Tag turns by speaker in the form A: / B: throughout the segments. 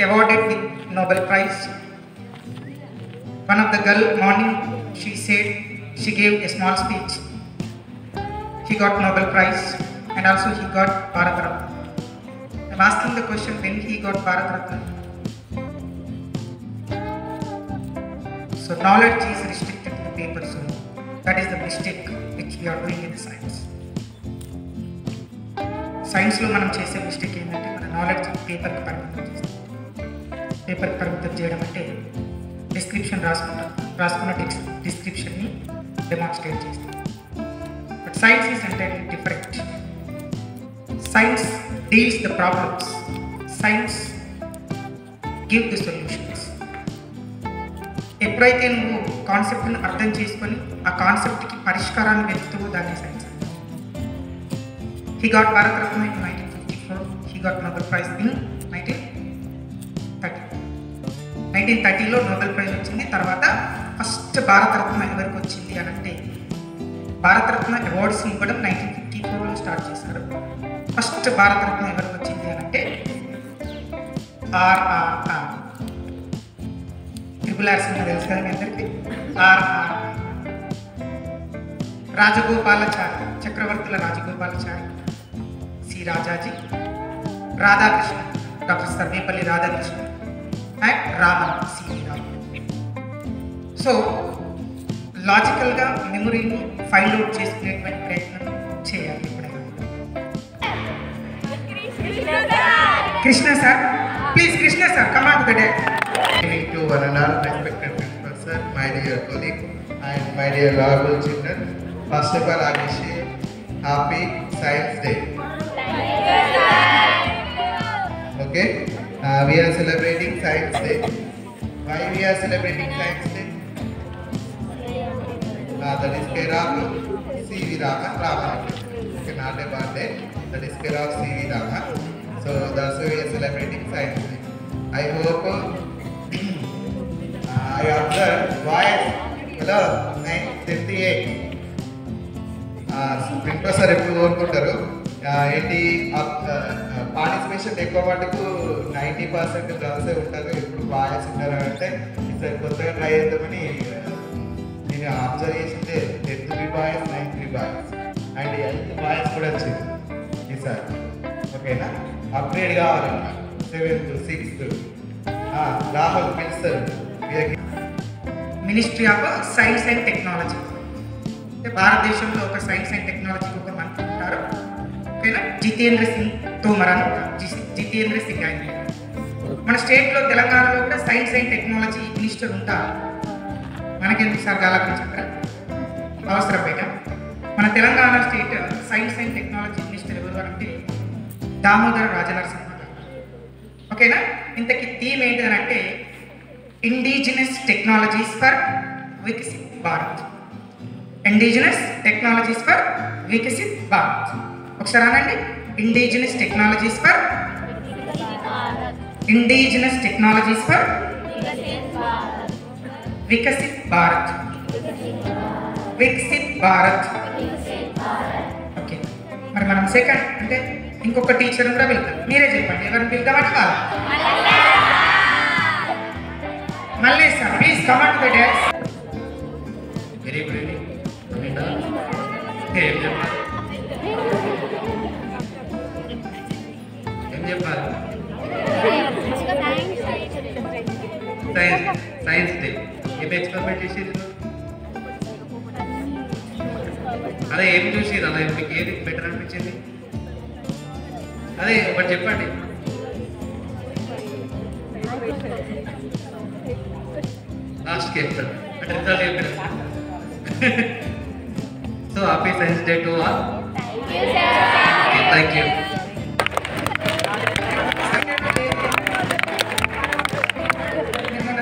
A: awarded with Nobel Prize. One of the girl morning she said she gave a small speech. He got Nobel Prize and also he got Bharat Ratna. I'm asking the question, when he got Bharat Ratna? So knowledge is restricted to paper, so that is the mistake which we are doing in the science. సైన్స్లో మనం చేసే mistake ఏంటంటే మన knowledge పేపర్కి పరిమితం చేస్తాం. పేపర్కి పరిమితం చేయడం అంటే డిస్క్రిప్షన్ రాసుకున్న డిస్క్రిప్షన్ని డెమాన్స్ట్రేట్ చేస్తాం. But science is entirely different. Science deals the problems, science give the solutions. ఎప్పుడైతే నువ్వు కాన్సెప్ట్ను అర్థం చేసుకొని ఆ కాన్సెప్ట్కి పరిష్కారాన్ని వెతుకుతావో దాన్ని science. He got Bharat Ratna in 1954. He got Nobel Prize in 1930. 1930లో నోబెల్ ప్రైజ్ వచ్చింది. తర్వాత ఫస్ట్ భారత రత్న ఎవరికి వచ్చింది అని అంటే, భారత రత్న అవార్డ్స్ ఇవ్వడం 1954లో స్టార్ట్ చేశారు. ఫస్ట్ భారత రత్న ఎవరికి వచ్చింది అని అంటే ఆర్ఆర్ఆర్. ట్రిపుల్ ఆర్ సినిమా తెలుసు కదా మీ అందరికీ. RR Rajagopalachari, Chakravarthula Rajagopalachari, C Rajaji, Radhakrishna, doctor Sarvepalli Radhakrishna and Raman, CV Raman. So లాజికల్గా మెమొరీని ఫైండ్ అవుట్ చేసుకునేటువంటి ప్రయత్నం చేయాలి ఎప్పుడైనా. Krishna sir, please Krishna sir, come on to the desk.
B: To one and all respected principal sir, my dear colleague and my dear honorable children, first of all I wish you happy Science Day. Okay, we are celebrating Science Day. Why we are celebrating Science Day? That is care of C.V. Raman. Okay, not a birthday. That is care of C.V. Raman. So that's why we are celebrating Science Day. I hope I observed voice. Hello, 9:58. Principal sir ఎప్పుడు కోరుకుంటారు ఏంటి participation ఎక్కువ మటుకు 90% గర్ల్సే ఉంటారు, ఎప్పుడు boys ఉంటారు అంటే ఈసారి కొత్తగా ట్రై చేద్దామని నేను అబ్జర్వ్ చేసిందే. 10th boys, 9th boys and 8th boys కూడా వచ్చింది ఈసారి. ఓకేనా, అప్గ్రేడ్ కావాలన్నా 7th, 6th. రాహుల్ పిలుస్తారు.
A: Ministry of science and technology అంటే భారతదేశంలో ఒక సైన్స్ అండ్ టెక్నాలజీకి ఒక మంత్రి ఉంటారు. ఓకేనా, జితేంద్ర సింగ్ తోమర్ అని ఉంటారు. జితేంద్ర సింగ్ ఆయన. మన స్టేట్లో తెలంగాణలో కూడా సైన్స్ అండ్ టెక్నాలజీ మినిస్టర్ ఉంటారు. మనకెందుకు సార్ గాలా గురించి అవసరం బయట. మన Telangana state science and technology minister ఎవరు అంటే దామోదర రాజనరసింహ గారు. ఓకేనా, ఇంతకీ థీమ్ ఏంటంటే indigenous technologies for Viksit Bharat. Indigenous technologies for Viksit Bharat. ఒకసారి అనండి, indigenous technologies for Viksit Bharat. Viksit Bharat. Okay, మరి మనం సెకండ్ అంటే ఇంకొక టీచర్ కూడా వెళ్తాం. మీరే చెప్పండి ఎవరిని పిలుద్దామంటే వాళ్ళు. మళ్ళీ sir please come on to the desk.
C: Very good evening. ఏం చెప్పాలి సైన్స్ డే ఏం ఎక్స్పెరిమెంట్ చేసేది? అదే ఏం చూసేది? అలా మీకు ఏది బెటర్ అనిపించింది? అదే ఒకటి చెప్పండి. లాస్ట్కి చెప్తాను అంటే రిజల్ట్ చెప్పారు. So happy science day to all. Thank you.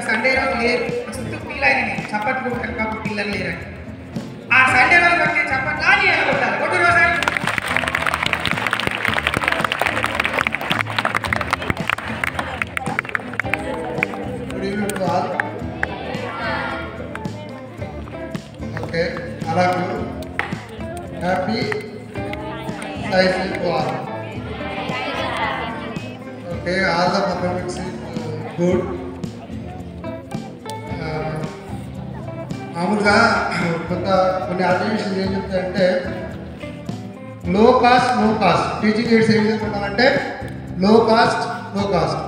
A: Sunday రోజు లేరు, మస్తు ఫీల్ అయినా నేను చప్పట్లు కొట్టాలి పాప పిల్లలు లేరని. ఆ సండే రోజు కొట్టే చప్పట్లు అని ఎలా కొట్టాలి? కొట్టు రోజు
B: Good evening to all. Okay, all of you. Happy Science Day to all. Okay, all the mathematics
D: good. మామూలుగా కొన్ని ఆర్గనైజేషన్స్ ఏం చెప్తాయంటే low cost no cost. Teaching aids ఏ విధంగా ఉండాలంటే లో కాస్ట్ నో కాస్ట్.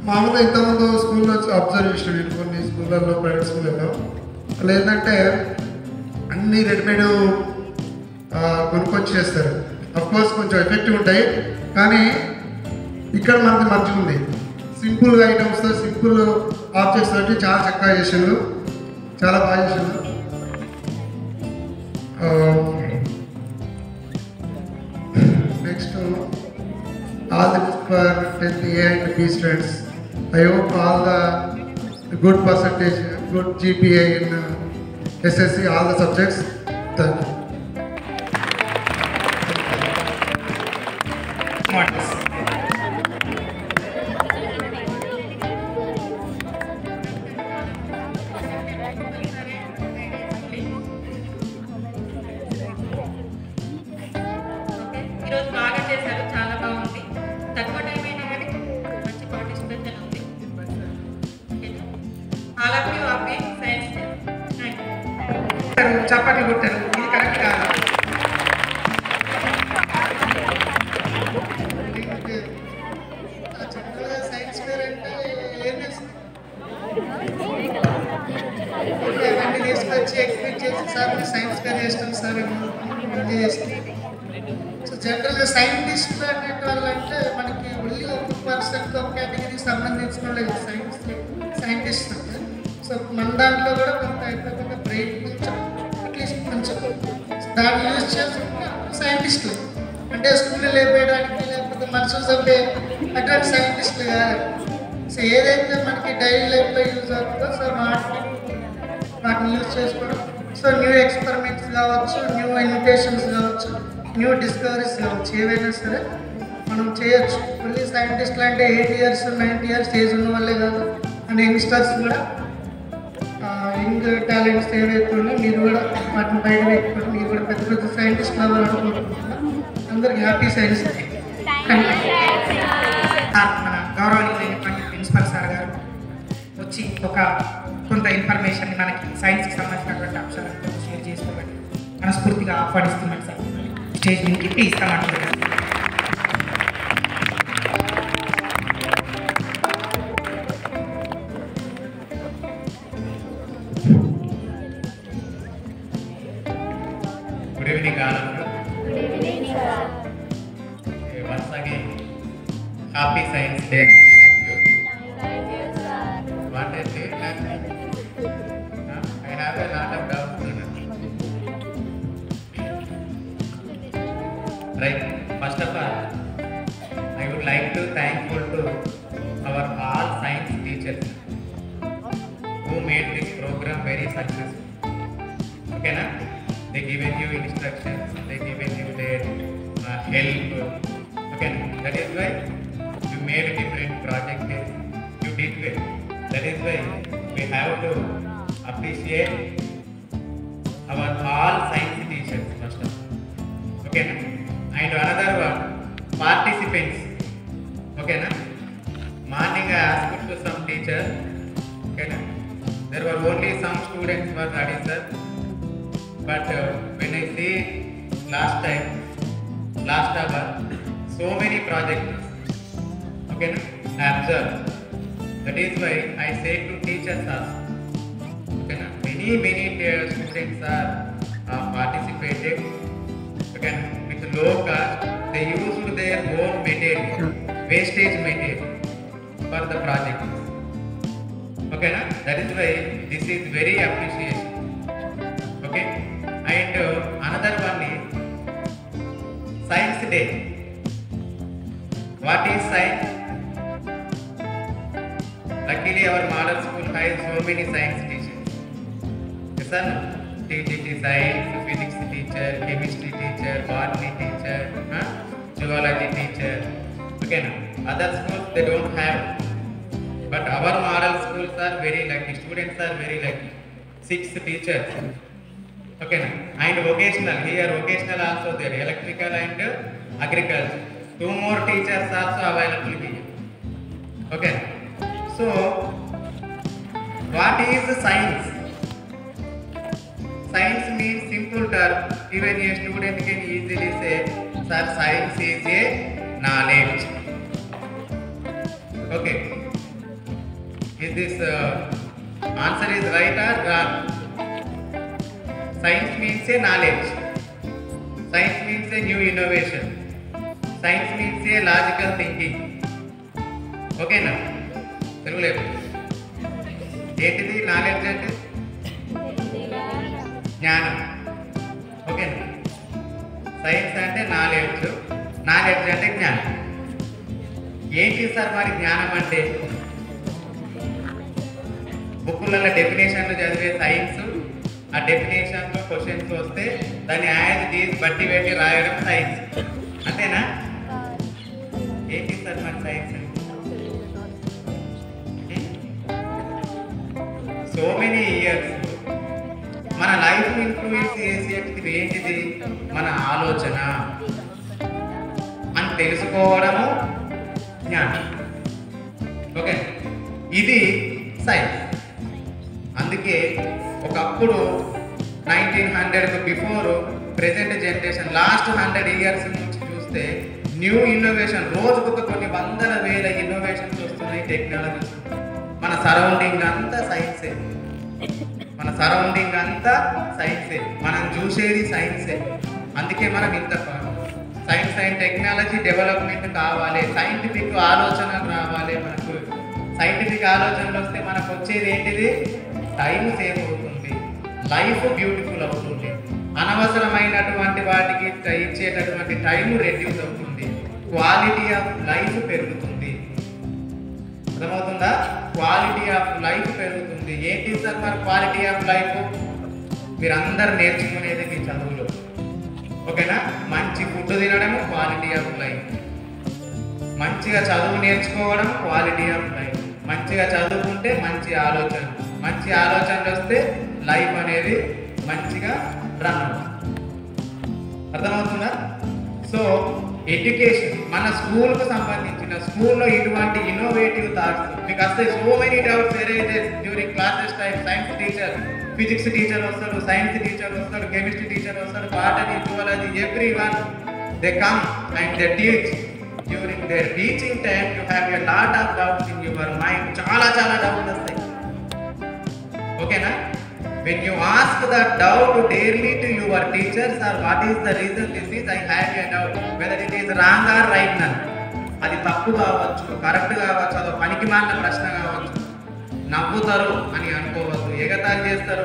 D: మామూలుగా ఇంతకుముందు స్కూల్లో అబ్జర్వ్ చేసిన నేను కొన్ని స్కూళ్ళల్లో, ప్రైవేట్ స్కూళ్ళల్లో వాళ్ళు ఏంటంటే అన్నీ రెడీమేడ్ కొనుక్కొచ్చి చేస్తారు. అఫ్కోర్స్ కొంచెం ఎఫెక్టివ్ ఉంటాయి, కానీ ఇక్కడ మనకి మంచిగా ఉంది. సింపుల్గా ఐటమ్స్తో సింపుల్ ఆబ్జెక్ట్స్ తోటి చాలా చక్కగా చేసారు, చాలా బాగా చేసారు. Next all the best for 10th A and B students. I hope all the good percentage, good GPA in SSC, all the subjects. Thank you.
A: Models.
E: ఈరోజు బాగా చేశారు, చాలా బాగుంది. తక్కువ టైం అయినా కానీ మంచి పార్టిసిపేషన్ ఉంది. All of you are being science.
A: చప్పట్లు కొట్టారు, ఇది కరెక్ట్ కాదు.
D: సైన్స్ ఫేర్ అంటే ఏం చేస్తుంది?
A: ఇవన్నీ తీసుకొచ్చి ఎక్స్ప్లెయిన్ చేసి సార్ మీరు సైన్స్ ఫేర్ చేస్తాం సార్ ఇవన్నీ చేస్తాం. సో జనరల్గా సైంటిస్టులు అనే వాళ్ళు అంటే మనకి ఓన్లీ ఒక పర్సెంట్ ఒక కేటగిరీకి సంబంధించిన వాళ్ళు సైంటిస్ట్ అంటే. సో మన దాంట్లో కూడా కొంత అయిపోకుండా బ్రెయిన్ కొంచెం అట్లీస్ట్ కొంచెం దాన్ని యూజ్ చేసుకుంటే సైంటిస్టులు అంటే స్కూల్లో లేపేయడానికి లేకపోతే మనుషులు చంపే అటువంటి సైంటిస్టులు కాదు. సో ఏదైతే మనకి డైలీ లైఫ్లో యూజ్ అవుతుందో సో వాటిని యూజ్ చేసుకోవడం. సో న్యూ ఎక్స్పెరిమెంట్స్ కావచ్చు, న్యూ ఇన్విటేషన్స్ కావచ్చు, న్యూ డిస్కవరీస్ కావచ్చు, ఏవైనా సరే మనం చేయొచ్చు. ఓన్లీ సైంటిస్టులు అంటే 8 years 90 years ఏజ్ ఉన్న వాళ్ళే కాదు, అండ్ యంగ్స్టర్స్ కూడా యంగ్ టాలెంట్స్ ఏవైతే ఉన్నాయో మీరు కూడా వాటిని బయట పెట్టుకొని మీరు కూడా పెద్ద పెద్ద సైంటిస్ట్ అవ్వాలనుకుంటున్నాను. అందరికి హ్యాపీ సైన్స్ డే. మన గౌరవనీయులైనటువంటి ప్రిన్సిపల్ సార్ గారు వచ్చి కొంత ఇన్ఫర్మేషన్ మనకి సైన్స్కి సంబంధించినటువంటి అంశాలను షేర్ చేసుకోవాలి మనస్ఫూర్తిగా ఆహ్వానిస్తున్నాను సార్. స్టేజ్ మీదకి ఇస్తామంటున్నారు.
C: Good evening, all of you. Okay, once again, happy Science Day. Thank you. What a day, I have a lot of doubts. Right. First of all, I would like to thankful to our all science teachers who made this program very successful. Okay, na? They given you instructions, they given you their help. Okay, that is why you made a different project. You did well. That is why we have to appreciate our all science teachers first of all. Okay, na? And another one, participants. Okay, na? Morning I asked to some teacher. Okay, na? There were only some students were studying, sir. But when I see last hour, so many projects, okay, I observed. That is why I say to teachers also, okay, many students are participated, okay, with low cost. They used their own material, wastage material for the project. Okay, that is why this is very appreciation. Okay. And another one is Science Day. What is science? Luckily our model school has so many science teachers. Yes or no? TGT science, physics teacher, chemistry teacher, botany teacher, zoology teacher. Okay, no? Other schools they don't have. But our model schools are very lucky. Students are very lucky. 6 teachers. Okay, and vocational, here vocational also there, electrical and agriculture. 2 more teachers also available here. Okay. So, what is science? Science means simple term. Even a student can easily say, sir, science is a knowledge. Okay. Is this answer is right or wrong? Science means a knowledge. Science means a new innovation. Science means a logical thinking. Okay na? తెలుగులేదు ఏంటిది knowledge అంటే జ్ఞానం. ఓకేనా? Science అంటే knowledge, knowledge అంటే జ్ఞానం. ఏంటి sir మరి జ్ఞానం అంటే? బుక్కులలో డెఫినేషన్లు చదివే సైన్స్, ఆ డెఫినేషన్లో క్వశ్చన్స్ వస్తే దాన్ని యాజ్ దీస్ బట్టి పెట్టి రాయడం సైన్స్. అంతేనా? ఏంటి సార్ మరి సైన్స్ అంటే? సో మెనీ ఇయర్స్ మన లైఫ్ ఇన్ఫ్లుయెన్స్ చేసేది ఏంటిది? మన ఆలోచన అని తెలుసుకోవడము జ్ఞానం. ఓకే, ఇది సైన్స్. అందుకే ఒకప్పుడు 1900 before present generation last 100 years నుంచి చూస్తే న్యూ ఇన్నోవేషన్ రోజుకొక కొన్ని వందల వేల ఇన్నోవేషన్స్ వస్తున్నాయి. టెక్నాలజీస్ మన సరౌండింగ్ అంతా సైన్సే, మన సరౌండింగ్ అంతా సైన్సే, మనం చూసేది సైన్సే. అందుకే మనం ఇంత సైన్స్ అండ్ టెక్నాలజీ డెవలప్మెంట్ కావాలి, సైంటిఫిక్ ఆలోచనలు రావాలి. మనకు సైంటిఫిక్ ఆలోచనలు వస్తే మనకు వచ్చేది ఏంటిది? టైం సేవ్ అవుతుంది, లైఫ్ బ్యూటిఫుల్ అవుతుంది, అనవసరమైనటువంటి వాటికి ఇచ్చేటటువంటి టైం రెడ్యూస్ అవుతుంది, క్వాలిటీ ఆఫ్ లైఫ్ పెరుగుతుంది. అర్థమవుతుందా? క్వాలిటీ ఆఫ్ లైఫ్ పెరుగుతుంది. ఏంటి సార్ మరి క్వాలిటీ ఆఫ్ లైఫ్? మీరందరూ నేర్చుకునేది మీ చదువులో. ఓకేనా? మంచి ఫుడ్ తినడము క్వాలిటీ ఆఫ్ లైఫ్, మంచిగా చదువు నేర్చుకోవడం క్వాలిటీ ఆఫ్ లైఫ్, మంచిగా చదువుకుంటే మంచి ఆలోచన, మంచి ఆలోచనలు వస్తే లైఫ్ అనేది మంచిగా రన్ అవుతుంది. అర్థమవుతుందా? సో ఎడ్యుకేషన్ మన స్కూల్కు సంబంధించిన స్కూల్లో ఇటువంటి ఇన్నోవేటివ్ థాట్స్ మీకు వస్తాయి. So many doubts arises during classes time. Science teacher, physics teacher వస్తాడు, సైన్స్ టీచర్ వస్తాడు, కెమిస్ట్రీ టీచర్ వస్తాడు, botany, zoology, every one they come and they teach. During their teaching time you have a lot of doubts in your mind. చాలా doubts వస్తాయి. ఓకేనా? When you ask the doubt daily to your teachers or what is the reason this is, I have a doubt whether it is wrong or right none. అది తప్పు కావచ్చు, correct కావచ్చు, అదో పనికి మాలిన ప్రశ్న కావచ్చు. నవ్వుతారు అని అనుకోవద్దు, ఎగతాళి చేస్తారు